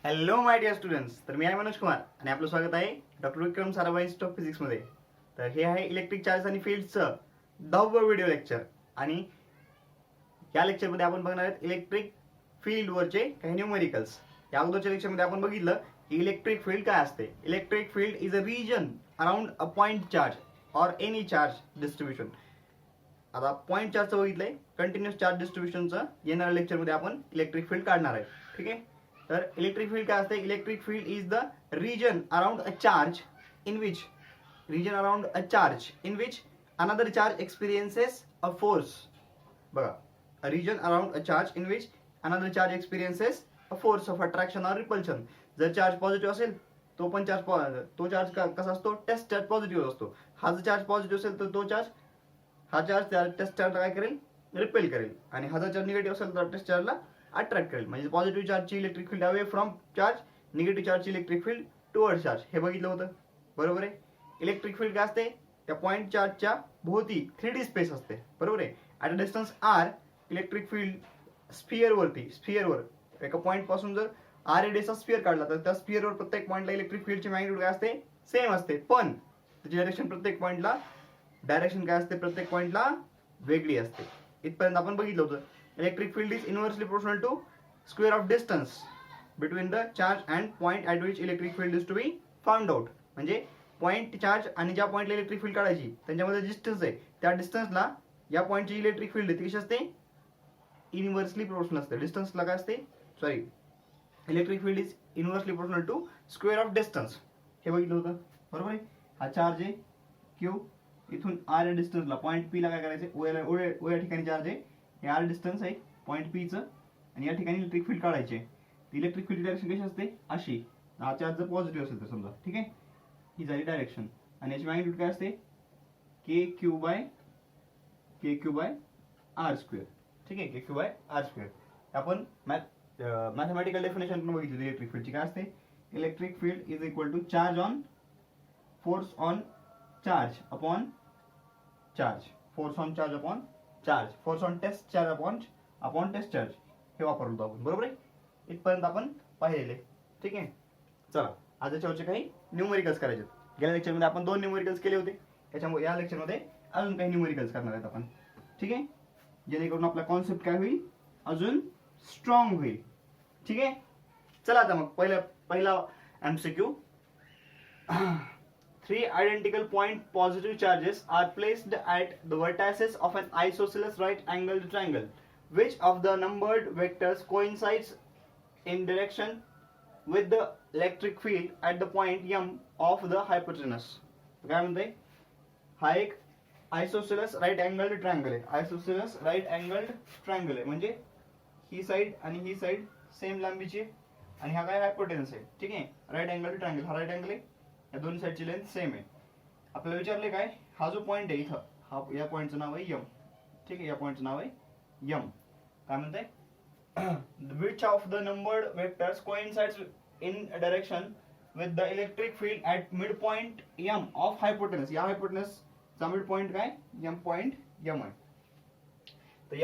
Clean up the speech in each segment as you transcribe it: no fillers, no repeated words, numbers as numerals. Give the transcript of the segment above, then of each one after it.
Hello my dear students. तर मी आहे मनोज कुमार आणि आपलं स्वागत आहे doctor Vikram Sarabhai institute of फिजिक्समध्ये. तर हे आहे इलेक्ट्रिक चार्ज आणि फील्डचं 10वं व्हिडिओ लेक्चर. आणि या लेक्चरमध्ये आपण बघणार आहोत इलेक्ट्रिक फील्डवरचे काही न्यूमेरिकल्स. या अगोदरच्या लेक्चरमध्ये आपण बघितलं की इलेक्ट्रिक फील्ड काय असते. Electric field is a reason around a point charge or any charge distribution. आता पॉइंट चार्जचं बघितलंय, कंटिन्युअस चार्ज डिस्ट्रीब्युशनचं येणाऱ्या लेक्चरमध्ये आपण इलेक्ट्रिक फील्ड काढणार आहे. ठीक आहे. तर इलेक्ट्रिक फील्ड काय असते. Electric field is the region around a charge in which another charge experiences a force. बघा, a region around a charge in which another charge experiences a force of attraction or repulsion. जर charge positive असेल तो पण तो charge कसा असतो, taste charge positive असतो. हा जर चार्ज पॉझिटिव्ह असेल तर तो चार्ज हा चार्ज टेस्ट चार्जला काय करेल, रिपेल करेल. आणि हा जर चार्ज निगेटिव्ह असेल तर टेस्ट चार्जला अट्रॅक्ट करेल. म्हणजे positive चार्जची electric field away from charge, negative चार्जची electric field toward charge. हे बघितलं होतं, बरोबर आहे. इलेक्ट्रिक फील्ड काय असते, त्या पॉइंट चार्जच्या भोवती 3D स्पेस असते, बरोबर आहे. At a distance r electric field स्फिअरवर एका पॉईंट पासून जर आर रेडियसचा स्फिअर काढला तर त्या स्फिअरवर प्रत्येक पॉईंटला इलेक्ट्रिक फील्डची मॅग्निट्यूड काय असते, सेम असते. पण त्याची डायरेक्शन प्रत्येक पॉईंटला प्रत्येक पॉईंटला वेगळी असते. इथपर्यंत आपण बघितलं होतं. Electric field is inversely proportional to square of distance between the charge and point at which electric field is to be found out. म्हणजे पॉइंट चार्ज आणि ज्या पॉइंटला इलेक्ट्रिक फील्ड काढायची त्यांच्यामध्ये डिस्टन्स आहे, त्या डिस्टन्सला या पॉइंटची इलेक्ट्रिक फील्ड ती कशी असते, इनव्हर्सली प्रोपोर्शनल असते. डिस्टन्सला काय असते, electric field is inversely proportional to square of distance. हे बघितलं होतं, बरोबर आहे. हा चार्ज आहे क्यू, इथून आर या डिस्टन्सला पॉईंट पी ला काय करायचं, ओ या ठिकाणी चार्ज आहे, हे आर डिस्टन्स आहे पॉईंट पीचं, आणि या ठिकाणी इलेक्ट्रिक फील्ड काढायचे. इलेक्ट्रिक फील्ड डायरेक्शन कशी असते, अशी. हा चार्ज जर पॉझिटिव्ह असेल तर समजा, ठीक आहे, ही झाली डायरेक्शन. आणि याची मॅग्निट्यूड काय असते, K Q by R square. ठीक आहे, K Q by R square. आपण मॅथमॅटिकल डेफिनेशन पण बघितली इलेक्ट्रिक फील्डची. काय असते, electric field is equal to force on charge upon test charge upon test charge. हे वापरलो होतो आपण, बरोबर आहे. इथपर्यंत आपण पाहिलेले, ठीक आहे. चला, आज याच्यावरचे काही न्यूमेरिकल्स करायचे. गेल्या लेक्चरमध्ये आपण 2 न्यूमेरिकल्स केले होते, त्याच्यामुळे या लेक्चरमध्ये अजून काही न्यूमेरिकल्स करणार आहेत आपण, ठीक आहे, जेणेकरून आपला कॉन्सेप्ट काय होईल, अजून स्ट्रॉंग होईल. ठीक आहे. चला आता मग पहिला MCQ. 3 identical point positive charges are placed at the vertices of an isosceles right-angled triangle. Which of the numbered vectors coincides in direction with the electric field at the point M of the hypotenuse? काय म्हणते, हा एक आयसोसेलस right अँगल्ड triangle आहे. आयसोसेलस right अँगल्ड triangle आहे म्हणजे ही side आणि ही side same लांबीची आहे, आणि हा काय हायपोटेनस आहे. ठीक आहे, राईट अँगल्ड ट्रायंगल, हा राईट अँगल आहे, या दोन साइडची लेंथ सेम आहे. आपल्याला विचारले काय, हा जो पॉइंट आहे इथं, हा या पॉइंटचं नाव आहे यम. ठीक आहे, या पॉइंटचं नाव आहे यम. काय म्हणताय, which of the numbered vectors coincides in direction with the electric field at midpoint M of hypotenuse. या hypotenuse चा मिड पॉइंट काय, M पॉइंट M आहे. तर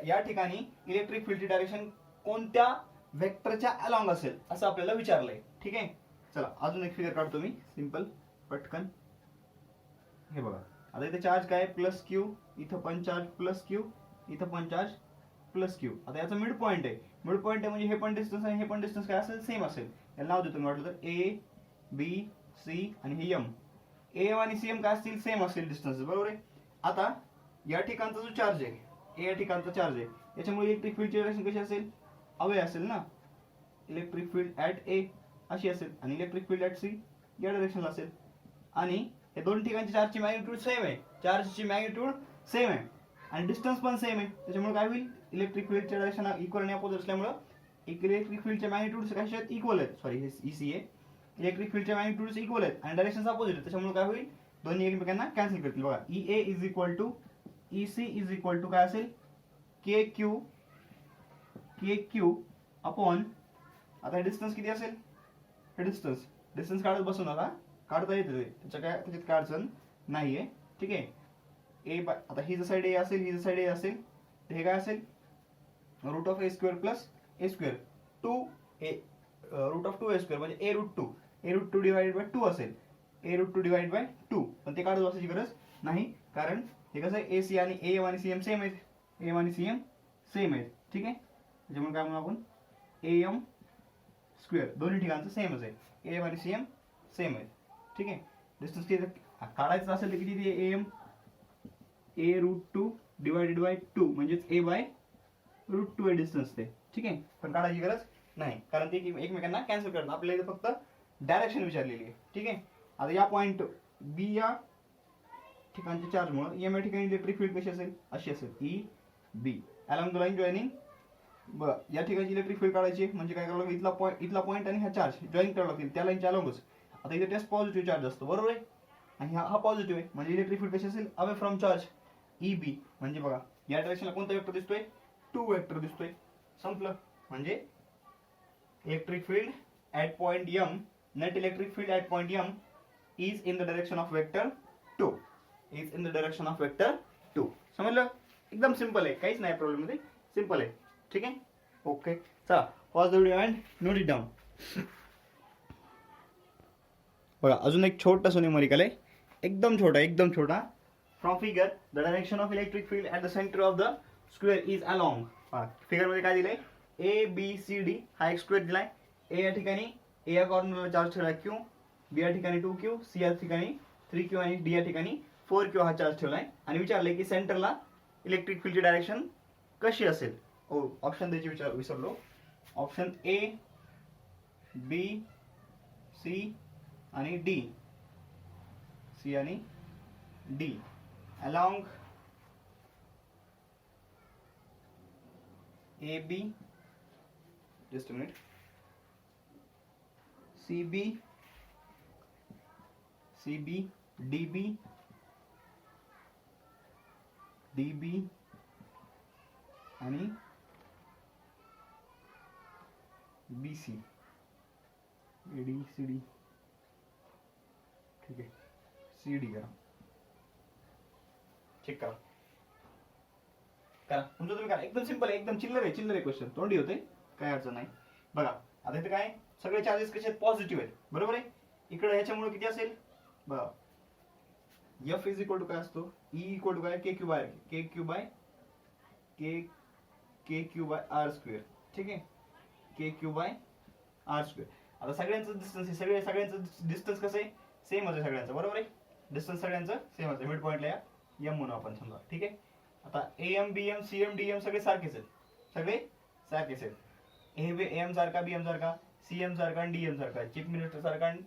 या ठिकाणी इलेक्ट्रिक फील्डची डायरेक्शन कोणत्या वेक्टरच्या अलॉंग असेल असं आपल्याला विचारलंय. ठीक आहे. चला, अजून एक फिगर काढतो मी, सिंपल, पटकन. हे बघा, आता इथे चार्ज काय, प्लस क्यू, इथं पण चार्ज प्लस क्यू, इथं पण चार्ज प्लस क्यू. आता याचा मिड पॉइंट आहे. मिड पॉइंट आहे म्हणजे हे पण डिस्टन्स आहे, हे पण डिस्टन्स काय असेल, सेम असेल. याला नाव देतो मी वाटलं तर ए बी सी आणि हे एम. ए एम आणि सी एम काय असतील, सेम असतील डिस्टन्स, बरोबर आहे. आता या ठिकाणचा जो चार्ज आहे, ए या ठिकाणचा चार्ज आहे, याच्यामुळे इलेक्ट्रिक फील्डची डायरेक्शन कशी असेल, अवे असेल ना. इलेक्ट्रिक फील्ड ऍट ए अशी असेल आणि इलेक्ट्रिक फील्ड ऍट सी या डायरेक्शनला असेल. आणि हे दोन ठिकाणची चार्जची मॅग्निट्यूड सेम आहे, चार्जची मॅग्निट्यूड सेम आहे आणि डिस्टन्स पण सेम आहे. त्याच्यामुळे काय होईल, इलेक्ट्रिक फील्डच्या डायरेक्शन इक्वल आणि अपोजिट असल्यामुळे इलेक्ट्रिक फील्डच्या मॅग्निट्यूड कशा आहेत, इक्वल आहेत. सॉरी, हे ईसी आहे. इलेक्ट्रिक फील्डच्या मॅग्निट्यूड इक्वल आहेत आणि डायरेक्शन अपोजिट आहेत. त्याच्यामुळे काय होईल, दोन्ही एकमेकांना कॅन्सल करतील. बघा, EA is equal to EC is equal to काय असेल, के क्यू अपॉन, आता डिस्टन्स किती असेल, हे डिस्टन्स काढत बसू नका, काढता येते त्याच्यात काय अडचण नाहीये. ठीक आहे. आता ही जर साइड ए असेल, ही जर साइड ए असेल, तर हे काय असेल, root of A square plus A square 2a root of 2a² म्हणजे a√2 डिवाइडेड बाय 2 असेल, a√2 डिवाइड बाय 2, पण ते काढत बसायची गरज नाही, कारण हे कसं आहे AC आणि AM आणि CM सेम आहेत, AM आणि CM सेम आहेत, ठीक आहे. त्याच्यामुळे काय म्हणू आपण AM² दोन्ही ठिकाणचं सेमच आहे, AM आणि CM सेम आहेत, ठीक आहे. डिस्टन्स किती काढायचं असेल तर किती ते AM a√2 डिवाइडेड बाय 2 म्हणजेच a/√2 आहे डिस्टन्स ते, ठीक आहे. पण काढायची गरज नाही, कारण ते एकमेकांना कॅन्सल करतात, आपल्याला इथे फक्त डायरेक्शन विचारलेली आहे, ठीक आहे. आता या पॉईंट बी या ठिकाणच्या चार्जमुळे एम या ठिकाणी इलेक्ट्रिक फील्ड कशी असेल, अशी असेल EB along the line joining. या ठिकाणी इलेक्ट्रिक फील्ड काढायची म्हणजे काय करावं लागेल, इथला पॉईंट आणि हा चार्ज जॉईन करावं लागतील त्या लाईनच्या अलॉंगच. आता इथे टेस्ट पॉझिटिव्ह चार्ज असतो, बरोबर आहे, आणि हा पॉझिटिव्ह आहे, म्हणजे इलेक्ट्रिक फील्ड कशी असेल अवे फ्रॉम चार्ज EB. म्हणजे बघा या डायरेक्शनला कोणता वेक्टर दिसतोय, 2 वेक्टर दिसतोय, संपलं. म्हणजे electric field at point M, net electric field at point M is in the direction of vector 2, is in the direction of vector 2. समजलं, एकदम सिंपल आहे, काहीच नाही प्रॉब्लेम मध्ये, सिंपल आहे, ठीक आहे. ओके, चला pause the video and note it down. बघा अजून एक छोटासा न्यूमेरिकल आहे, एकदम छोटा. From figure the direction of electric field at the centre of the square is along. Figure मध्ये काय दिलंय, ABCD हा एक स्क्वेअर दिलाय. ए या ठिकाणी ए या कॉर्नरला चार्ज ठेवलाय Q, बी या ठिकाणी 2Q, सी या ठिकाणी 3Q आणि डी या ठिकाणी 4Q हा चार्ज ठेवलाय, आणि विचारलंय की सेंटरला इलेक्ट्रिक फील्डची डायरेक्शन कशी असेल. ऑप्शन द्यायची विसरलो. ऑप्शन A, B, C आणि D, C आणि D along AB, just a minute, CB, DB आणि BC, ABCD, ठीक आहे. CD करा, चेक करा तुमचं तुम्ही करा, एकदम सिंपल आहे, एकदम चिल्लर आहे क्वेश्चन, तोंडी होते, काय अडचण नाही. बघा आता इथे काय सगळे चार्जेस कसे आहेत, पॉझिटिव्ह आहेत, बरोबर आहे. इकडे ह्याच्यामुळे किती असेल बघा, F इज इक्वल टू काय असतो, E इक्वल टू काय KQ बाय R², ठीक आहे, KQ बाय R². आता सगळ्यांचं डिस्टन्स सगळ्यांचं डिस्टन्स कसं आहे, सेम आहे सगळ्यांचं, बरोबर आहे. डिस्टन्स सगळ्यांचं सेम आहे, मिड पॉईंटला या M म्हणून आपण समजा, ठीक आहे. आता AM, BM, CM, DM सगळे सारखेच आहेत, AM सारखा, BM सारखा, CM सारखा आणि DM सारखा, चीफ मिनिस्टर सारखा आणि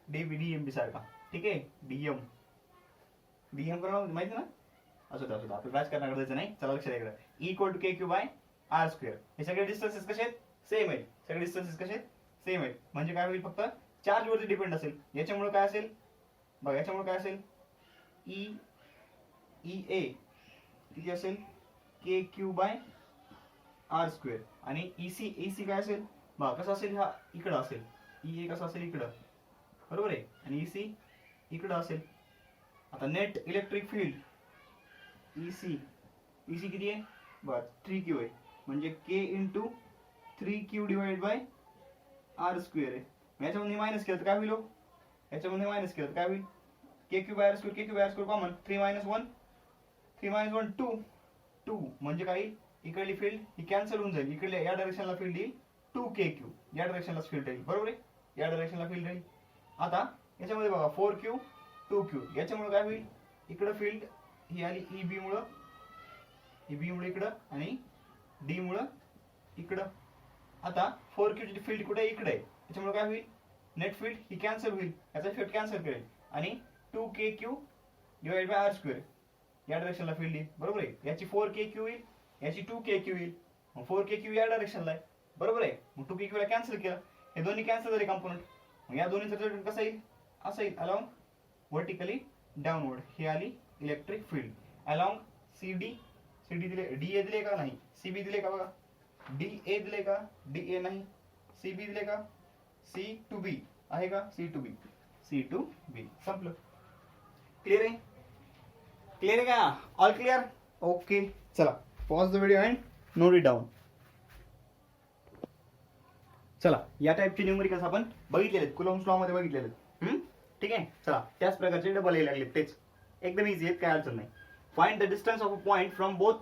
DMB सारखा, ठीक आहे. DM करणं माहिती ना, असं आपलं बॅच करण्याकडे जायचं नाही. चला लक्षात द्या, E equal to KQ by R². हे सगळे डिस्टन्सेस कसे आहेत, सेम आहेत, म्हणजे काय होईल, फक्त चार्ज वरती डिपेंड असेल. याच्यामुळे काय असेल बघा, याच्यामुळे काय असेल, EA किती असेल, KQ बाय R² आणि EC काय असेल बघा, कसं असेल, हा इकडं असेल, EA कसं असेल इकडं, बरोबर आहे, आणि EC इकडं असेल. आता नेट इलेक्ट्रिक फील्ड EC किती आहे बघा, 3Q आहे, म्हणजे K into 3Q divide by R² आहे. याच्यामध्ये मायनस केलं तर काय होईल, KQ बाय R² कॉमन, 3 - 1 2 म्हणजे काय, इकडली फील्ड ही कॅन्सल होऊन जाईल, इकडल्या या डायरेक्शनला फील्ड येईल 2KQ, या डायरेक्शनला फील्ड राहील, बरोबर आहे, या डायरेक्शनला फील्ड राहील. आता याच्यामध्ये बघा 4Q 2Q, याच्यामुळे काय होईल, इकडं फील्ड ही आली EB मुळे इकडं आणि D मुळे इकडं. आता 4Q ची फील्ड कुठे इकडे आहे, त्याच्यामुळे काय होईल, नेट फील्ड ही कॅन्सल होईल, याचा इफेक्ट कॅन्सल करेल, आणि 2KQ डिवाइड बाय R² या डायरेक्शनला फील्ड येईल, बरोबर आहे. याची 4KQ येईल, याची 2KQ येईल, मग 4KQ या डायरेक्शनला आहे, बरोबर आहे. मग 2KQ ला कॅन्सल केलं, हे दोन्ही कॅन्सल झाले कंपोनंट, मग या दोन्हीचा रिझल्ट कसा येईल, असं येईल, अलॉंग व्हर्टिकली डाऊनवर्ड. ही आली इलेक्ट्रिक फील्ड अलॉंग CD दिले, DA दिले का नाही, CB दिले का बघा, DA दिले का, DA नाही, CB दिले का, C to B आहे का, C to B, संपलं. क्लिअर आहे का, ऑल क्लिअर. ओके, चला pause the video and note it down. चला या टाईपचे न्यूमरिकल्स आपण बघितलेले आहेत, कुलॉम्स लॉ मध्ये बघितलेले आहेत. ठीक आहे. चला त्याच प्रकारचे डबल यायला लागले, तेच एकदम इझी आहेत, काय अडचण नाही. Find the distance of a point from both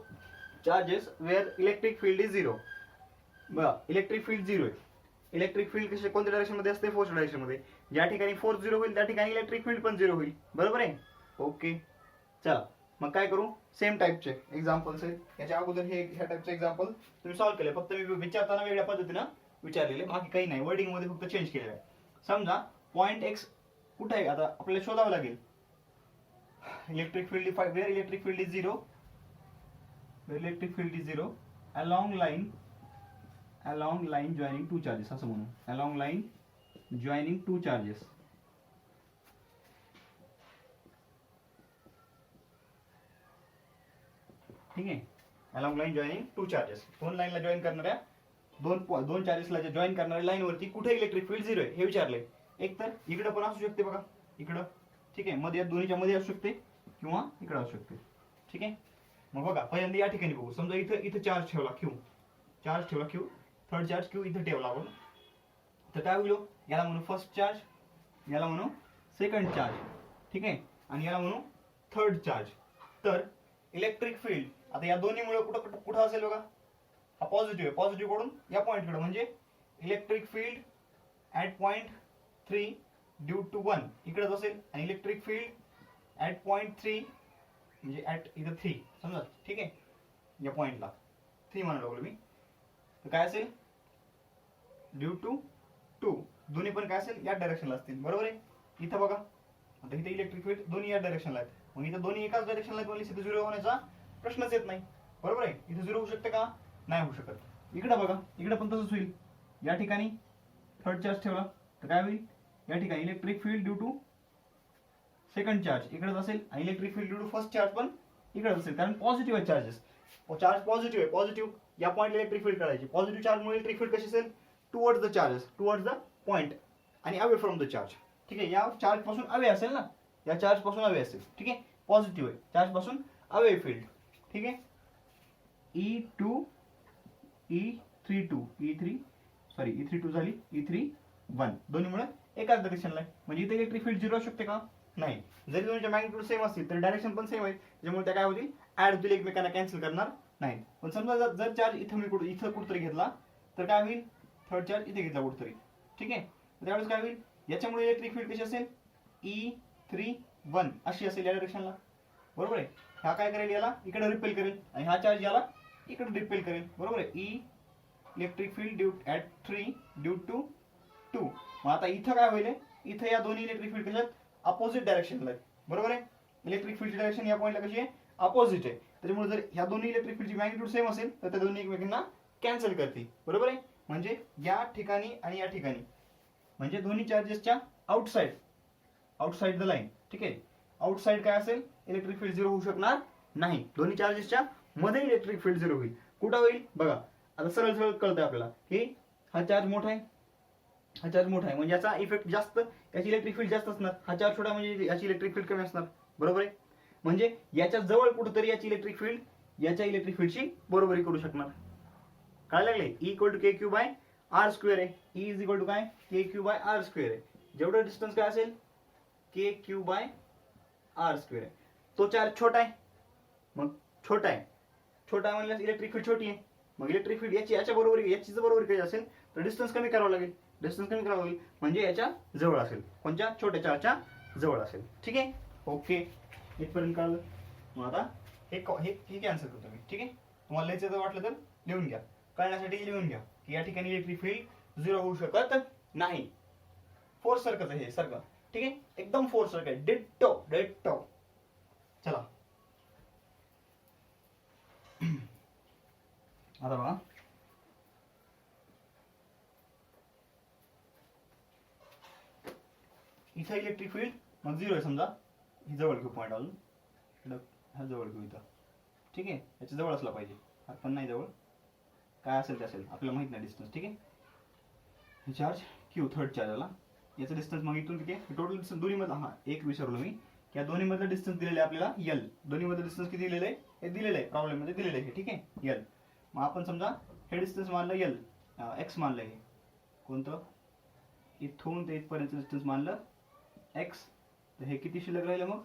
charges where electric field is zero. बघा इलेक्ट्रिक फील्ड झिरो आहे. इलेक्ट्रिक फील्ड कसे कोणत्या डायरेक्शन मध्ये असते, फोर्स डायरेक्शन मध्ये. ज्या ठिकाणी फोर्स झिरो होईल त्या ठिकाणी इलेक्ट्रिक फील्ड पण झिरो होईल, बरोबर आहे. ओके चला मग काय करू, सेम टाईपचे एक्झाम्पल्स आहेत. याच्या अगोदर हे ह्या टाईपचे एक्झाम्पल तुम्ही सॉल्व्ह केले, फक्त मी विचारताना वेगळ्या पद्धतीनं विचारलेले, बाकी काही नाही, वर्डिंग मध्ये फक्त चेंज केलेलं आहे. समजा पॉइंट एक्स कुठे आहे, आता आपल्याला शोधावं लागेल. Electric field where electric field is zero, electric field is zero along line joining two charges, असं म्हणू, along line joining two charges. ठीक आहे. along line joining two charges, दोन लाईनला जॉईन करणाऱ्या दोन चार्जेसला जॉईन करणाऱ्या लाईन वरती कुठे इलेक्ट्रिक फील्ड झिरो आहे हे विचारलंय. एक तर इकडे पण असू शकते बघा, इकडं, ठीक आहे, मध्ये दोन्हीच्या मध्ये असू शकते किंवा इकडे असू शकते. ठीक आहे. मग बघा पहिल्यांदा या ठिकाणी बघू. समजा इथं चार्ज ठेवला क्यू, थर्ड चार्ज क्यू इथं ठेवला आपण, तर काय होईल, याला म्हणू फर्स्ट चार्ज, याला म्हणू सेकंड चार्ज, ठीक आहे, आणि याला म्हणू थर्ड चार्ज. तर इलेक्ट्रिक फील्ड आता या दोन्हीमुळे कुठं असेल बघा, हा पॉझिटिव्ह आहे, पॉझिटिव्ह कडून या पॉईंट कडे, म्हणजे electric field at point 3 due to 1 इकडेच असेल, आणि इलेक्ट्रिक फील्ड ऍट पॉइंट 3 म्हणजे ऍट इथं 3 समजा, ठीक आहे, या पॉइंटला 3 म्हणू लागलो मी, तर काय असेल ड्यू टू 2, दोन्ही पण काय असेल या डायरेक्शनला असतील, बरोबर आहे. इथं बघा आता इथे इलेक्ट्रिक फील्ड दोन्ही या डायरेक्शनला आहेत, मग इथं दोन्ही एकाच डायरेक्शनला आहेत, म्हणजे इथे झिरो होण्याचा प्रश्नच येत नाही, बरोबर आहे. इथे झिरो होऊ शकते का, नाही होऊ शकत. इकडे बघा, इकडे पण तसंच होईल. या ठिकाणी थर्ड चार्ज ठेवला तर काय होईल, या ठिकाणी electric field due to second charge इकडेच असेल, आणि electric field due to first charge पण इकडेच असेल, कारण पॉझिटिव्ह आहे चार्जेस, चार्ज पॉझिटिव्ह आहे. पॉझिटिव्ह या पॉइंट इलेक्ट्रिक फील्ड काढायची, पॉझिटिव्ह चार्जमुळे इलेक्ट्रिक फील्ड कशी असेल, towards the charges, towards the point आणि अवे फ्रॉम द चार्ज. ठीक आहे, या चार्ज पासून अवे असेल ना, या चार्ज पासून अवे असेल, ठीक आहे, पॉझिटिव्ह आहे, चार्ज पासून अवे फील्ड, ठीक आहे. E2 E32 E32 झाली, E31 दोन्हीमुळे एकाच डायरेक्शनला आहे, म्हणजे इथे इलेक्ट्रिक फील्ड झिरो असू शकते का, नाही. जरी दोन्हीच्या मॅग्निट्यूड सेम असतील तर डायरेक्शन पण सेम आहे, त्यामुळे त्या काय होतील, ऍड होतील, एकमेकांना कॅन्सल करणार नाहीत. पण समजा जर चार्ज इथं कुठेतरी घेतला तर काय होईल, थर्ड चार्ज इथे घेतला कुठेतरी, ठीक आहे, त्यावेळेस काय होईल, याच्यामुळे इलेक्ट्रिक फील्ड कशी असेल, E31 अशी असेल या डायरेक्शनला, बरोबर आहे. हा काय करेल, याला इकडे रिपेल करेल, आणि हा चार्ज याला इकडे रिपेल करेल, बरोबर आहे. Electric field due at 3 due to 2. मग आता इथं काय होईल, इथं या दोन्ही इलेक्ट्रिक फील्ड कशात अपोजिट डायरेक्शनला आहे, बरोबर आहे. इलेक्ट्रिक फील्डची डायरेक्शन या पॉइंटला कशी आहे, अपोजिट आहे, त्याच्यामुळे जर ह्या दोन्ही इलेक्ट्रिक फील्डची मॅग्निट्यूड सेम असेल तर त्या दोन्ही एकमेकांना कॅन्सल करतील, बरोबर आहे. म्हणजे या ठिकाणी आणि या ठिकाणी, म्हणजे दोन्ही चार्जेसच्या आउटसाइड द लाईन, ठीक आहे, आउटसाइड काय असेल, इलेक्ट्रिक फील्ड झिरो होऊ शकणार नाही. दोन्ही चार्जेसच्या मध्ये इलेक्ट्रिक फील्ड झिरो होईल. कुठं होईल बघा, आता सरळ कळतंय आपल्याला की हा चार्ज मोठा आहे, हा चार्ज मोठा आहे म्हणजे याचा इफेक्ट जास्त, याची इलेक्ट्रिक फील्ड जास्त असणार. हा चार्ज छोटा म्हणजे याची इलेक्ट्रिक फील्ड कमी असणार, बरोबर आहे. म्हणजे याच्या जवळ कुठेतरी याची इलेक्ट्रिक फील्ड याच्या इलेक्ट्रिक फील्डची बरोबरी करू शकणार. काय लागले, E = KQ/R² आहे. E = काय, KQ/R² आहे. जेवढं डिस्टन्स काय असेल, KQ/R² आहे. तो चार्ज छोटा आहे, मग छोटा म्हणल्यास इलेक्ट्रिक फील्ड छोटी आहे, मग इलेक्ट्रिक फील्ड याची बरोबरी काही असेल तर डिस्टन्स कमी करावं लागेल, म्हणजे याच्या जवळ असेल, कोणत्या छोट्या चार्जच्या जवळ असेल, ठीक आहे. ओके, इथपर्यंत कळलं. मग आता हे कॅन्सल करतो मी, ठीक आहे. तुम्हाला लिहायचं जर वाटलं तर लिहून घ्या, कळण्यासाठी लिहून घ्या की या ठिकाणी इलेक्ट्रिक फील्ड झिरो होऊ शकत नाही. फोर्स सारखंच आहे हे सारखं, ठीक आहे, एकदम फोर्स सारखं आहे, डिट्टो. चला आता बघा, इथं इलेक्ट्रिक फील्ड मग झिरो आहे, समजा ही जवळ घेऊ पॉईंट, अजून हा जवळ घेऊ इथं, ठीक आहे, याच्या जवळ असला पाहिजे, हा पण नाही जवळ, काय असेल ते असेल, आपल्याला माहित नाही डिस्टन्स, ठीक आहे. हे चार्ज क्यू थर्ड चार्ज आला, याचा डिस्टन्स मग इथून किती आहे, टोटल डिस्टन्स दोन्ही मध्ये, हा एक विसरलो मी, की या दोन्ही मधलं डिस्टन्स दिलेलं आहे आपल्याला L, दोन्ही मधलं डिस्टन्स किती दिलेलं आहे, हे दिलेलं आहे, प्रॉब्लेम मध्ये दिलेलं आहे, ठीक आहे, L. मग आपण समजा हे डिस्टन्स मानलं L, X मानलं, हे कोणतं, इथून ते इथपर्यंत डिस्टन्स मानलं x, तर हे किती शिल्लक राहिलं मग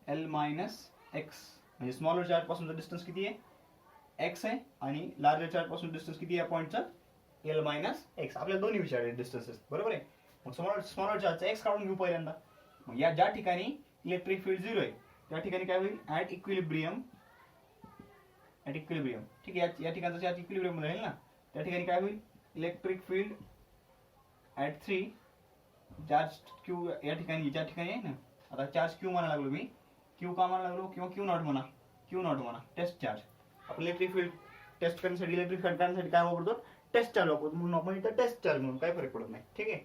l मायनस एक्स. म्हणजे स्मॉलर चार्ज पासूनचा डिस्टन्स किती आहे x आहे आणि लार्जर चार्ज पासून डिस्टन्स किती आहे पॉईंटचं l मायनस एक्स. आपल्याला दोन्ही विचारले डिस्टन्सेस, बरोबर आहे. मग स्मॉलर चार्जचा x काढून घेऊ पहिल्यांदा. मग या ज्या ठिकाणी इलेक्ट्रिक फील्ड 0 आहे त्या ठिकाणी काय होईल, ॲट इक्विलिब्रियम, ठीक आहे, या ठिकाणचं चार्ज इक्विलिब्रियम राहील ना, त्या ठिकाणी काय होईल, electric field at 3 charge Q, या ठिकाणी ज्या ठिकाणी आहे ना, आता चार्ज क्यू म्हणा लागलो मी, क्यू का म्हणा लागलो किंवा क्यू नॉट म्हणा, टेस्ट चार्ज. आपण इलेक्ट्रिक फील्ड टेस्ट करण्यासाठी, इलेक्ट्रिक फील्ड काढण्यासाठी काय वापरतो, टेस्ट चार्ज वापरतो, म्हणून आपण इथं टेस्ट चार्ज म्हणून काय फरक पडत नाही. ठीक आहे,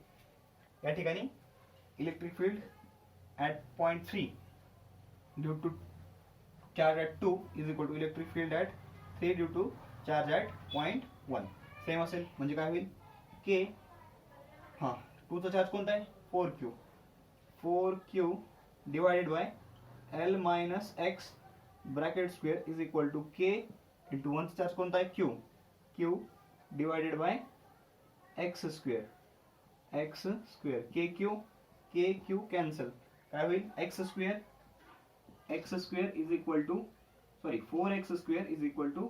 या ठिकाणी electric field at point 3 due to charge at 2 is equal to electric field at 3 due to charge at point 1. Same असेल, म्हणजे काय होईल के, हां 2चा चार्ज कोणता आहे 4q divided by l minus X bracket square is equal to K into 1चा charge कोणता आहे q divided by X square K Q cancel, काय होईल X square is equal to 4x square is equal to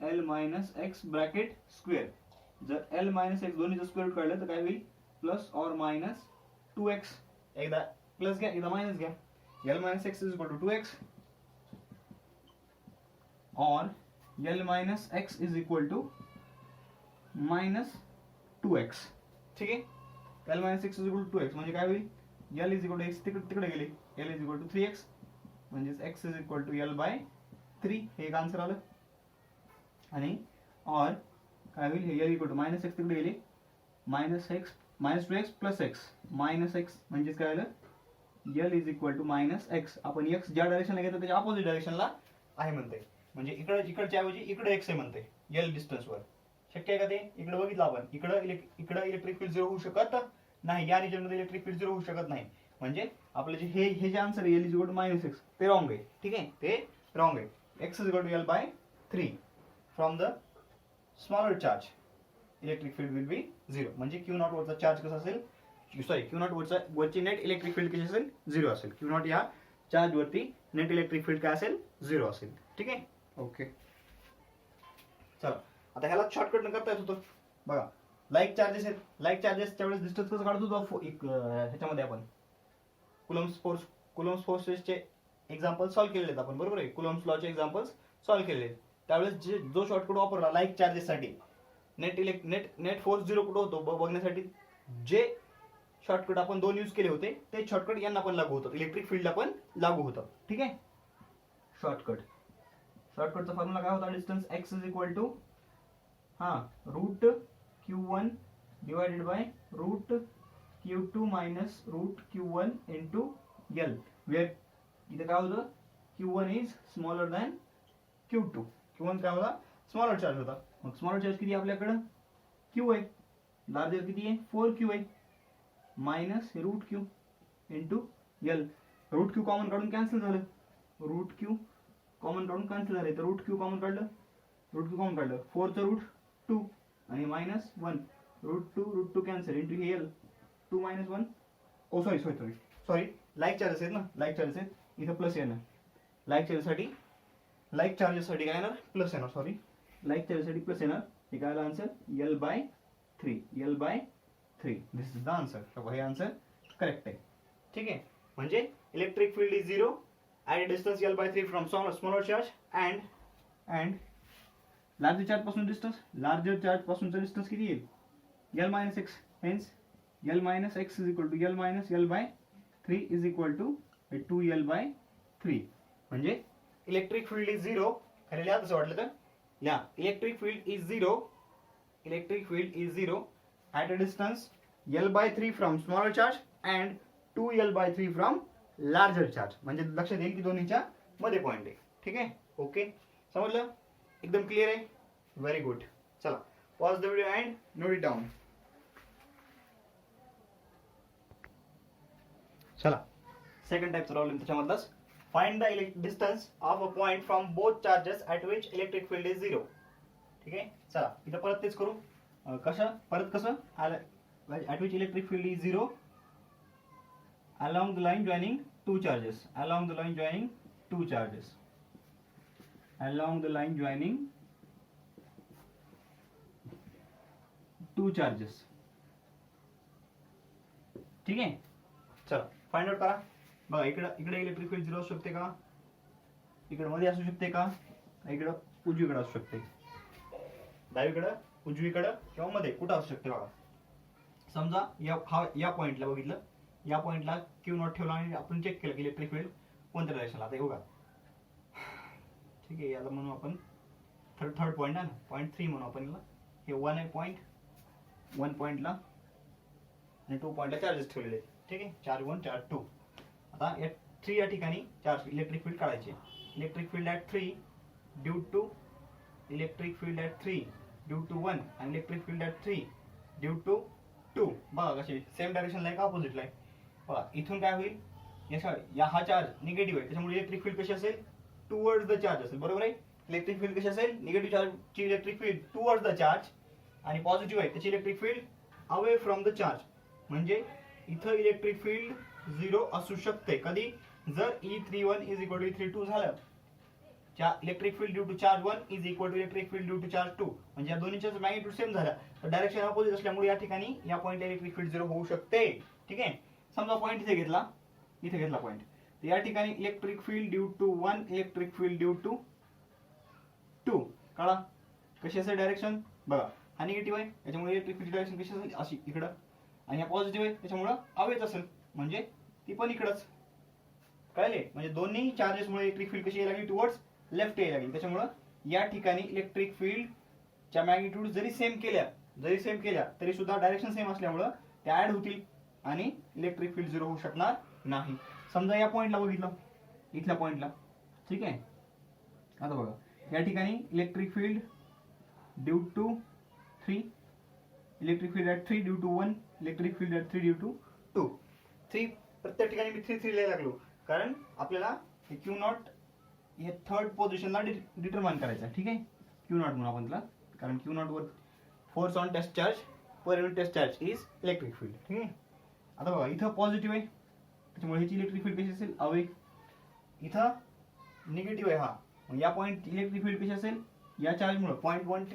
l minus X bracket square. जर l minus X दोन्हीचं square root काढलं तर काय होईल, प्लस और मायनस 2x. एकदा plus घ्या एकदा मायनस घ्या, l minus x is equal to 2x or l minus x is equal to minus 2x. ठीक आहे, l minus x is equal to 2x म्हणजे काय होईल, l is equal to x तिकडे गेले, l is equal to 3x म्हणजे x is equal to l by 3. हे एक आन्सर आलं. आणि और काय होईल, हे l equal to minus x तिकडे गेले, minus 2x plus x minus x म्हणजेच काय आलं, l is equal to minus x. आपण x ज्या डायरेक्शनला घेतो त्याच्या अपोजिट डायरेक्शनला आहे म्हणते, म्हणजे इकडच्या ऐवजी इकडे x आहे म्हणते l डिस्टन्सवर. शक्य आहे का ते, इकडे बघितलं आपण, इकडं इलेक्ट्रिक फील्ड 0 होऊ शकत नाही, या रिजन मध्ये इलेक्ट्रिक फील्ड 0 होऊ शकत नाही. म्हणजे आपलं जे हे जे आन्सर आहे l is equal to minus x ते रॉंग आहे. ठीक आहे, ते रॉंग आहे. x is equal to l by 3 from the smaller charge electric field will be 0. म्हणजे क्यू नॉट वरचा चार्ज कसा असेल, क्यू नॉट वरची नेट इलेक्ट्रिक फील्ड कशी असेल 0 असेल. क्यू नॉट या चार्ज वरती नेट इलेक्ट्रिक फील्ड काय असेल 0 असेल. ठीक आहे, ओके. चला आता ह्याला शॉर्टकट न करता येत होतं बघा. लाईक चार्जेस आहेत, लाईक चार्जेस त्यावेळेस डिस्टन्स कसं काढत होतो ह्याच्यामध्ये आपण कुलम्स फोर्सेसचे एक्झाम्पल सॉल्व्ह केलेले आहेत आपण, बरोबर आहे. कुलम्स लॉचे एक्झाम्पल्स सॉल्व्ह केलेले आहेत. त्यावेळेस जो शॉर्टकट वापरला लाईक चार्जेससाठी, नेट फोर्स 0 कुठं होतो बघण्यासाठी जे शॉर्टकट आपण 2 यूज केले होते ते शॉर्टकट यांना पण लागू होतं, इलेक्ट्रिक फील्डला पण लागू होतं. ठीक आहे, शॉर्टकटचा फॉर्म्युला काय होता, distance x is equal to root q1 divided by root q2 minus root q1 into l, where इथे काय होतं q1 is smaller than q2. q1 काय होता, स्मॉलर चार्ज होता. मग स्मॉलर चार्ज किती आपल्याकडं q आहे, लार्जर किती आहे 4q आहे, minus root q into l. Root q common काढून कॅन्सल झालं, रूट q कॉमन काढून कॅन्सल झाले, तर रूट q कॉमन काढलं 4चं रूट 2 आणि मायनस 1 रूट 2 कॅन्सल इंटू हे l 2 मायनस 1. ओ सॉरी लाईक चार्जेस आहेत ना, लाईक चार्जेस आहेत इथं प्लस येणार, लाईक चार्जेससाठी काय येणार प्लस येणार, सॉरी लाईक चार्जेससाठी प्लस येणार. हे काय आलं answer l by 3 this is the answer. हे आन्सर करेक्ट आहे. ठीक आहे, म्हणजे electric field is 0 at a distance l by 3 from smaller charge and larger charge पासून डिस्टन्स किती येईल l minus x, hence l minus x is equal to l minus l by 3 is equal to 2l by 3. म्हणजे electric field is 0, खाली लिहा तसं वाटलं तर लिहा, electric field is 0 at a distance l by 3 from smaller charge and 2l by 3 from larger charge. म्हणजे लक्षात येईल की दोन्हीच्या मध्ये पॉइंट आहे. ठीक आहे, ओके, समजलं, एकदम क्लिअर आहे, व्हेरी गुड. चला pause the video and note it down. चला सेकंड टाइपचा प्रॉब्लेम त्याच्यामधलाच, find the distance of a point from both charges at which electric field is 0. ठीक आहे, चला इथं परत तेच करू. कसं परत कसं at which electric field is zero along the line joining two charges, along the line joining two charges, along the line joining two charges. ठीक आहे, चला फाइंड आउट करा. बघा इकडे इलेक्ट्रिक फील्ड झिरो असू शकते का, इकडे मध्ये असू शकते का, इकडे उजवीकडे असू शकते, डावीकडे उजवीकडे किंवा मध्ये कुठं असू शकते. बघा समजा या पॉइंटला बघितलं, या पॉइंटला क्यू नॉट ठेवला आणि आपण चेक केलं की इलेक्ट्रिक फील्ड कोणत्या डायरेक्शनला. आता हे बघा ठीक आहे, याला म्हणू आपण थर्ड पॉइंट आहे ना, पॉइंट 3 म्हणू आपण याला. हे 1 आहे पॉइंट, 1 पॉइंटला आणि 2 पॉइंटला चार्जेस ठेवलेले. ठीक आहे, चार्ज 1 चार्ज 2. आता या 3 या ठिकाणी चार्ज इलेक्ट्रिक फील्ड काढायचे. Electric field at 3 due to electric field at 3 due to 1 आणि electric field at 3 due to 2. बघा कसे सेम डायरेक्शनला आहे का ऑपोजिटला आहे. बघा इथून काय होईल, या हा चार्ज निगेटिव्ह आहे त्याच्यामुळे इलेक्ट्रिक फील्ड कशी असेल, टुवर्ड्स द चार्ज असेल. बरोबर आहे, इलेक्ट्रिक फील्ड कशी असेल, negative चार्जची electric field towards the charge आणि पॉझिटिव्ह आहे त्याची electric field away from the charge. म्हणजे इथं इलेक्ट्रिक फील्ड 0 असू शकते. कधी, जर E31 is equal to E32 झालं, electric field due to charge 1 is equal to electric field due to charge 2, म्हणजे या दोन्हीच्या मॅग्निट्यूड सेम झाला तर डायरेक्शन अपोजिट असल्यामुळे या ठिकाणी या पॉइंटला इलेक्ट्रिक फील्ड 0 होऊ शकते. ठीक आहे, समजा पॉइंट इथे घेतला पॉइंट, तर या ठिकाणी electric field due to 1, electric field due to 2. कळा कशी असेल डायरेक्शन. बघा हा निगेटिव्ह आहे त्याच्यामुळे इलेक्ट्रिक फील्ड डायरेक्शन कशी असेल, अशी इकडं, आणि हा पॉझिटिव्ह आहे त्याच्यामुळे अवेच असेल म्हणजे ती पण इकडंच. कळले, म्हणजे दोन्ही चार्जेसमुळे इलेक्ट्रिक फील्ड कशी यायला लागली, टुवर्ड्स लेफ्ट यायला लागली. त्याच्यामुळं या ठिकाणी इलेक्ट्रिक फील्डच्या मॅग्निट्यूड जरी सेम केल्या तरी सुद्धा डायरेक्शन सेम असल्यामुळं त्या ऍड होतील आणि इलेक्ट्रिक फील्ड 0 होऊ शकणार नाही. समजा या पॉइंटला बघितलं, इथल्या पॉइंटला, ठीक आहे. आता बघा या ठिकाणी electric field due to 3, electric field at 3 due to 1, electric field at 3 due to 2. 3 प्रत्येक ठिकाणी मी 3 लिहायला लागलो कारण आपल्याला क्यू नॉट हे थर्ड पोझिशनला डिटरमाइन करायचं आहे. ठीक आहे, क्यू नॉट म्हणून आपण त्याला, कारण क्यू नॉट वर force on test charge per unit test charge is electric field. ठीक आहे, आता बघा इथं पॉझिटिव्ह आहे त्याच्यामुळे ह्याची इलेक्ट्रिक फील्ड कशी असेल, अवे. इथं निगेटिव्ह आहे हा, मग या पॉईंट इलेक्ट्रिक फील्ड कशी असेल, या चार्जमुळे पॉईंट 1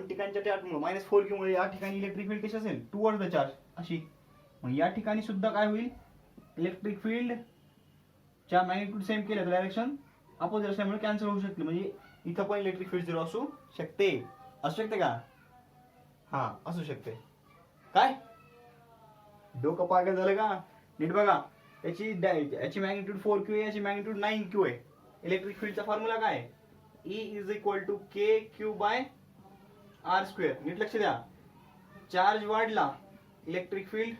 ठिकाणच्या चार्जमुळे -4 मुळे या ठिकाणी इलेक्ट्रिक फील्ड कशी असेल, टुवर्ड्स द चार्ज अशी. मग या ठिकाणी सुद्धा काय होईल, इलेक्ट्रिक फील्ड च्या मॅग्निट्यूड सेम केलं तर डायरेक्शन अपोजिट असल्यामुळे कॅन्सल होऊ शकते. म्हणजे इथं पण इलेक्ट्रिक फील्ड 0 असू शकते का, हा असू शकते. काय डोकं पागल झालं का, नीट बघा. याची मॅग्निट्यूड 4Q आहे, याची मॅग्निट्यूड 9Q आहे. इलेक्ट्रिक फील्डचा फॉर्म्युला काय आहे, E is equal to KQ/R². नीट लक्ष द्या, चार्ज वाढला इलेक्ट्रिक फील्ड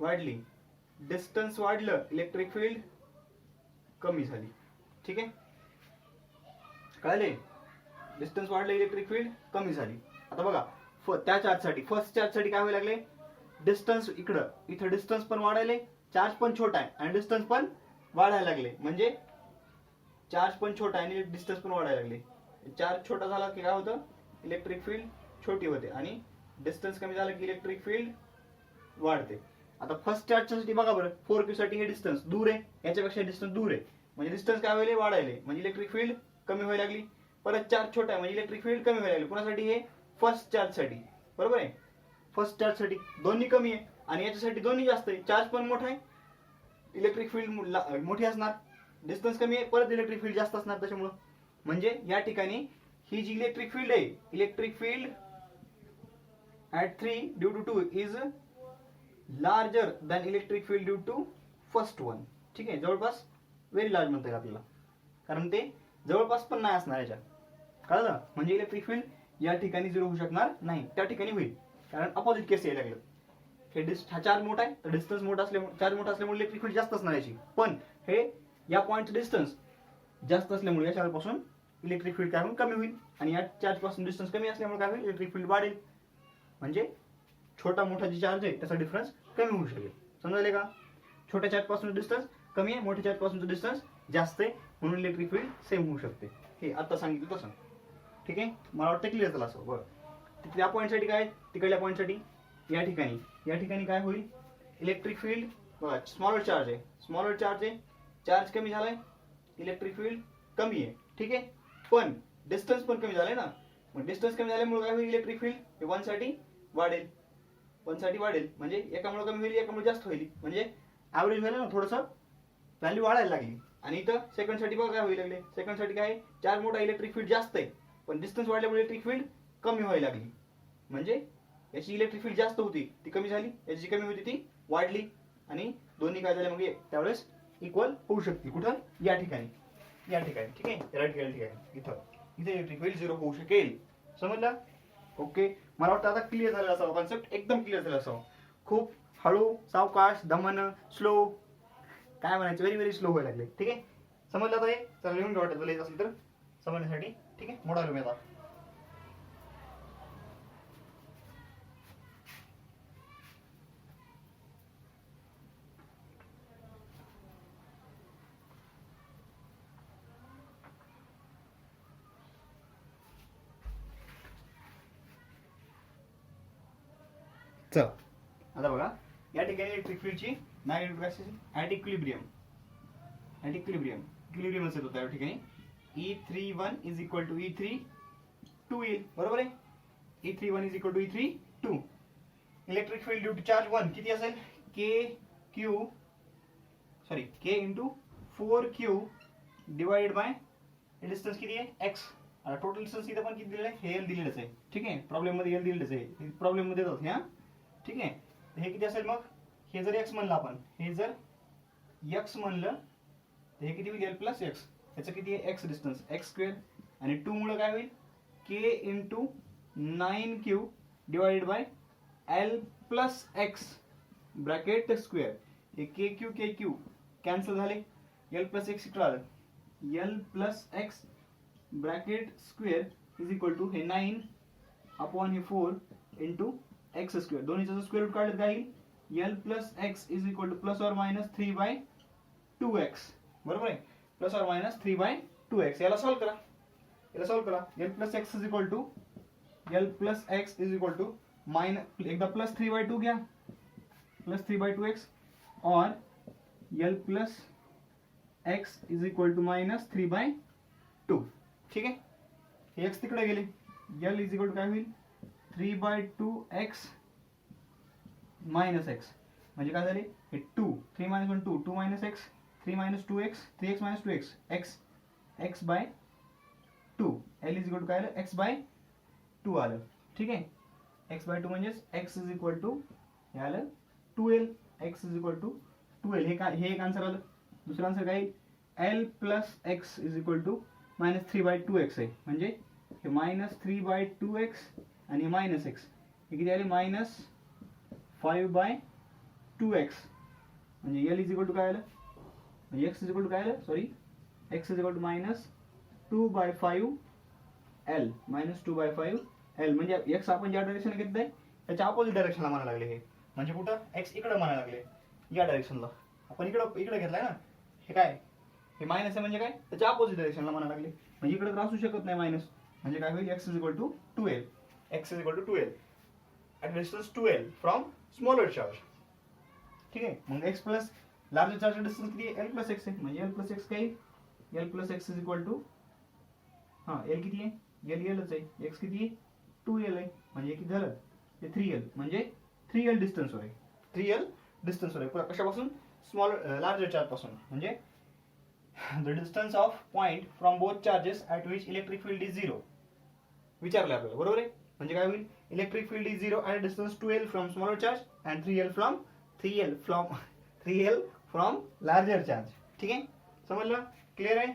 वाढली, डिस्टन्स वाढलं इलेक्ट्रिक फील्ड कमी झाली. ठीक आहे, कळले, डिस्टन्स वाढलं इलेक्ट्रिक फील्ड कमी झाली. आता बघा त्या चार्जसाठी, फर्स्ट चार्जसाठी काय व्हायला लागले, डिस्टन्स इथं डिस्टन्स पण वाढायले, चार्ज पण छोटा आहे आणि डिस्टन्स पण वाढायला लागले. म्हणजे चार्ज पण छोटा आहे आणि डिस्टन्स पण वाढायला लागले. चार्ज छोटा झाला की काय होतं, इलेक्ट्रिक फील्ड छोटी होते आणि डिस्टन्स कमी झाला की इलेक्ट्रिक फील्ड वाढते. आता फर्स्ट चार्जसाठी बघा बरं, 4Q साठी हे डिस्टन्स दूर आहे, याच्यापेक्षा डिस्टन्स दूर आहे म्हणजे डिस्टन्स काय व्हायला वाढायले, म्हणजे इलेक्ट्रिक फील्ड कमी व्हायला लागली. परत चार्ज छोटा आहे म्हणजे इलेक्ट्रिक फील्ड कमी व्हायला लागली. कोणासाठी, हे फर्स्ट चार्जसाठी. बरोबर आहे, फर्स्ट चार्जसाठी दोन्ही कमी आहे आणि याच्यासाठी दोन्ही जास्त आहे. चार्ज पण मोठा आहे, इलेक्ट्रिक फील्ड मोठी असणार, डिस्टन्स कमी आहे, परत इलेक्ट्रिक फील्ड जास्त असणार. त्याच्यामुळं म्हणजे या ठिकाणी ही जी इलेक्ट्रिक फील्ड आहे, electric field at 3 due to 2 is larger than electric field due to first one. ठीक आहे, जवळपास व्हेरी लार्ज म्हणतात आपल्याला, कारण ते जवळपास पण नाही असणार याच्यात. कळलं, म्हणजे इलेक्ट्रिक फील्ड या ठिकाणी 0 होऊ शकणार नाही, त्या ठिकाणी होईल, कारण अपोजिट केस यायला लागलं. हा चार्ज मोठा आहे तर डिस्टन्स मोठा असल्यामुळे, चार्ज मोठा असल्यामुळे इलेक्ट्रिक फील्ड जास्त असणार याची. पण हे या पॉईंटचं डिस्टन्स जास्त असल्यामुळे या चार्ज पासून इलेक्ट्रिक फील्ड काय होईल, कमी होईल आणि या चार्ज पासून डिस्टन्स कमी असल्यामुळे काय होईल, इलेक्ट्रिक फील्ड वाढेल. म्हणजे छोटा मोठा जे चार्ज आहे त्याचा डिफरन्स कमी होऊ शकेल. समजले का, छोट्या चार्ज पासून डिस्टन्स कमी आहे, मोठ्या चार्ज पासूनचं डिस्टन्स जास्त आहे, म्हणून इलेक्ट्रिक फील्ड सेम होऊ शकते. हे आता सांगितलं तसं. ठीक आहे, मला वाटतं क्लिअर झालं असं. बरं, त्या पॉईंटसाठी काय, तिकडल्या पॉईंटसाठी या ठिकाणी काय होईल, इलेक्ट्रिक फील्ड बघा स्मॉलर चार्ज आहे, स्मॉलर चार्ज आहे, चार्ज कमी झालाय, इलेक्ट्रिक फील्ड कमी आहे, ठीक आहे, पण डिस्टन्स पण कमी झालाय ना, मग डिस्टन्स कमी झाल्यामुळे काय होईल, इलेक्ट्रिक फील्ड हे वन साठी वाढेल म्हणजे एकामुळे कमी होईल एकामुळे जास्त होईल, म्हणजे ऍव्हरेज व्हायला ना थोडंसं व्हॅल्यू वाढायला लागली. आणि इथं सेकंड साठी बघा काय होईल लागले, सेकंड साठी काय चार्ज मोठा, इलेक्ट्रिक फील्ड जास्त आहे, पण डिस्टन्स वाढल्यामुळे इलेक्ट्रिक फील्ड कमी व्हायला लागली, म्हणजे याची इलेक्ट्रिक फील्ड जास्त होती ती कमी झाली, याची कमी होती ती वाढली, आणि दोन्ही काय झाले मग त्यावेळेस इक्वल होऊ शकते. कुठं, या ठिकाणी ठीक आहे, राईट ठिकाणी इथं इलेक्ट्रिक फील्ड 0 होऊ शकेल. समजलं? ओके, मला वाटतं आता क्लिअर झालं असावं, कॉन्सेप्ट एकदम क्लिअर झाला असावं. खूप हळू, सावकाश, दमन, स्लो, काय म्हणायचं, व्हेरी व्हेरी स्लो व्हायला लागले. ठीक आहे, समजलं आता हे? चला लिहून घ्या वाटत लिहायचं असेल तर समजण्यासाठी. ठीक आहे, मोठा लिहून आता. चल आता बघा, या ठिकाणी इलेक्ट्रिक फील्डची ॲट इक्विलिब्रियम असेल होता या ठिकाणी E31 is equal to E32 येईल, बरोबर आहे. E31 is equal to E32. Electric field due to charge 1 किती असेल, K into 4Q divided by distance किती आहे x. आता टोटल डिस्टन्स इथं पण किती दिलेलं आहे, हे L दिलेलंच आहे. ठीक आहे, प्रॉब्लेम मध्ये L दिलेलंच आहे, प्रॉब्लेम मध्ये जात ह्या. ठीक आहे, हे किती असेल मग, हे जर x म्हणलं आपण, हे जर x म्हणलं तर हे किती होईल, L प्लस एक्स. याचं किती आहे x डिस्टन्स, x स्क्वेअर, आणि 2 मुळे काय होईल, K into 9Q divided by L plus X bracket square. हे KQ कॅन्सल झाले, L प्लस एक्स इकडं आलं, L plus X bracket square is equal to हे 9 अपॉन हे 4 इंटू एक्स स्क्वेअर. दोन्हीचं स्क्वेअर रूट काढलं काय येईल, L plus x is equal to plus or minus 3/2x, बरोबर आहे, प्लस ऑर मायनस 3/2x. याला सॉल्व करा, L plus x is equal to minus, एकदा प्लस 3/2 घ्या, plus 3/2x, or L plus x is equal to minus 3/2. ठीक आहे, हे x तिकडे गेले, L इज इक्वल टू काय होईल, 3/2x मायनस एक्स, म्हणजे काय झाले, हे 2, 3 minus 1 2, 2 minus x, 3 minus 2x, 3x minus 2x, x by 2. L is equal to काय आलं, x बाय 2 आलं. ठीक आहे, x बाय 2 म्हणजेच x इज इक्वल टू हे आलं 2L, x is equal to 2L. हे एक आन्सर आलं. दुसरं आन्सर काय, L plus x is equal to minus 3/2x आहे, म्हणजे हे मायनस 3/2x आणि मायनस एक्स, हे किती आले, मायनस 5/2x, म्हणजे L इज इक्वल टू काय आलं, म्हणजे x इज इक्वल टू काय आलं, sorry, x is equal to minus 2/5L, minus 2/5L. म्हणजे x आपण ज्या डायरेक्शन घेतलंय त्याच्या अपोजिट डायरेक्शनला म्हणायला लागले हे, म्हणजे कुठं x इकडे म्हणायला लागले, या डायरेक्शनला. आपण इकडे घेतलाय ना, हे काय, हे मायनस आहे म्हणजे काय, त्याच्या अपोजिट डायरेक्शनला म्हणायला लागले, म्हणजे इकडे तर असू शकत नाही मायनस, म्हणजे काय होईल, x is equal to 2L, x is equal to 2L at distance 2L from smaller charge. ठीक आहे, मग x plus larger charge distance किती आहे, L प्लस एक्स आहे, म्हणजे L प्लस एक्स काय, L plus x is equal to, हां L किती आहे, Lच आहे, x किती आहे, 2L आहे, म्हणजे किती झालं, ते 3L, म्हणजे 3L डिस्टन्सवर आहे, 3L डिस्टन्सवर आहे. कशापासून, लार्जर चार्ज पासून, म्हणजे the distance of point from both charges at which electric field is 0 विचारलं आपल्याला, बरोबर आहे. म्हणजे काय होईल, electric field is 0 at distance 2L from smaller charge and 3L from larger charge. ठीक आहे, समजलं, क्लिअर आहे.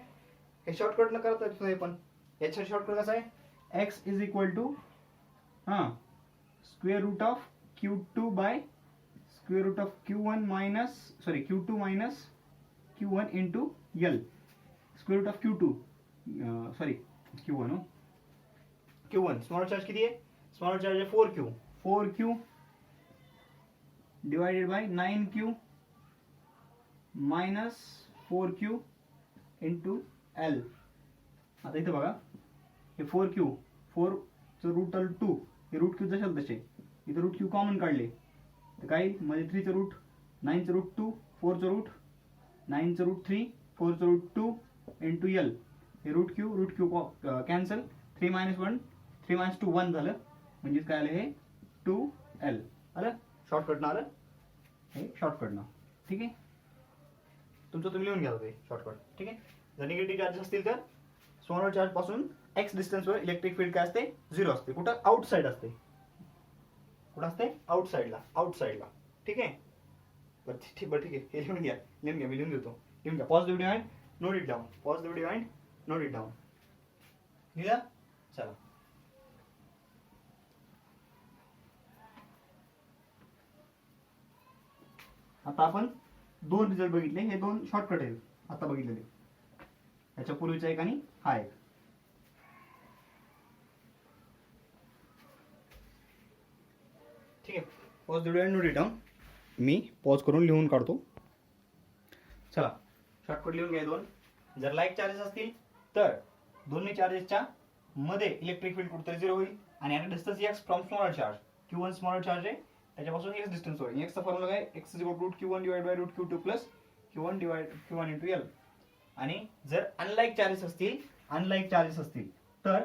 हे शॉर्टकट न करता हे पण, याचा शॉर्टकट कसा आहे, x is equal to square root of Q2 by square root of Q1 minus, sorry, Q2 minus Q1 into L, square root of Q2, sorry Q1, Q1 smaller charge किती आहे, smaller charge आहे 4Q divided by 9Q minus 4Q into L. आता इथं बघा, हे 4Q, 4 चं route 2 हे root Q जशाल तसे, इथं रूट क्यू कॉमन काढले तर काय मध्ये 3चं रूट, 9चं रूट 2, 4चं रूट, 9चं रूट 3, 4चं रूट 2 इंटू एल. हे रूट क्यू कॅन्सल, 3 - 1, 3 - 2 1 झालं, म्हणजेच काय आलं हे 2l आलं. शॉर्टकटनं आलं हे, शॉर्टकटनं. ठीक आहे, तुमचं तुम्ही लिहून घ्या ते शॉर्टकट. ठीक आहे. जर निगेटिव्ह चार्ज असतील तर स्मॉलर चार्ज पासून एक्स डिस्टन्सवर इलेक्ट्रिक फील्ड काय असते, 0 असते. कुठं, आउटसाइड असते. कुठं असते, आउटसाइडला. ठीक आहे. बरं ठीक आहे, हे लिहून घ्या, मी लिहून देतो. लिहून घ्या. Pause the video and note it down. लिहिलं. चला, आता आपण 2 रिझल्ट बघितले. हे 2 शॉर्टकट आहेत आता बघितलेले, याच्या पूर्वीचा एक आणि हा एक. ठीक आहे. Pause video and note it down. Me pause करून लिहून काढतो. चला, शॉर्टकट लिहून घ्या 2. जर लाईक चार्जेस असतील तर दोन्ही चार्जेसच्या मध्ये इलेक्ट्रिक फील्ड कुठेतरी 0 होईल आणि at distance x from smaller charge, Q1 smaller charge आहे त्याच्यापासून एक्स डिस्टन्स होईल. एक्सचा फॉर्म्युला काय, x is root Q1 divide by root Q2 plus Q1 into L. आणि जर अनलाईक चार्जेस असतील तर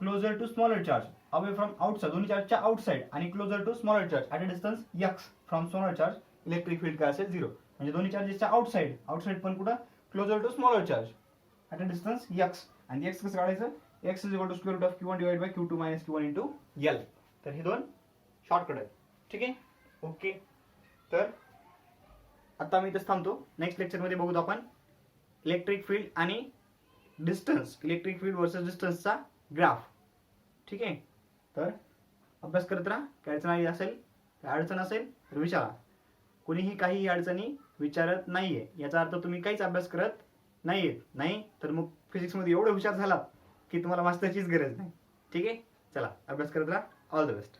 closer to smaller charge, away from outside, दोन्ही चार्जच्या आउटसाइड आणि closer to smaller charge at a distance x from smaller charge, electric field काय असेल 0. म्हणजे दोन्ही चार्जेसच्या आउटसाइड पण कुठं, closer to smaller charge at a distance x. आणि एक्स कसं काढायचं, x is equal to square root of Q1 divide by Q2 minus Q1 into L. तर हे 2 शॉर्टकट आहेत. ठीक आहे. ओके, तर आता मी इथंच थांबतो. नेक्स्ट लेक्चरमध्ये बघूत आपण इलेक्ट्रिक फील्ड आणि डिस्टन्स, इलेक्ट्रिक फील्ड वर्सेस डिस्टन्सचा ग्राफ. ठीक आहे. तर अभ्यास करत राहा. काय अडचण असेल तर विचारा. कोणीही काही अडचणी विचारत नाहीये याचा अर्थ तुम्ही काहीच अभ्यास करत नाही तर मग फिजिक्समध्ये एवढे हुशार झालात की तुम्हाला मास्टरचीच गरज नाही. ठीक आहे. चला, अभ्यास करत राहा. All the best.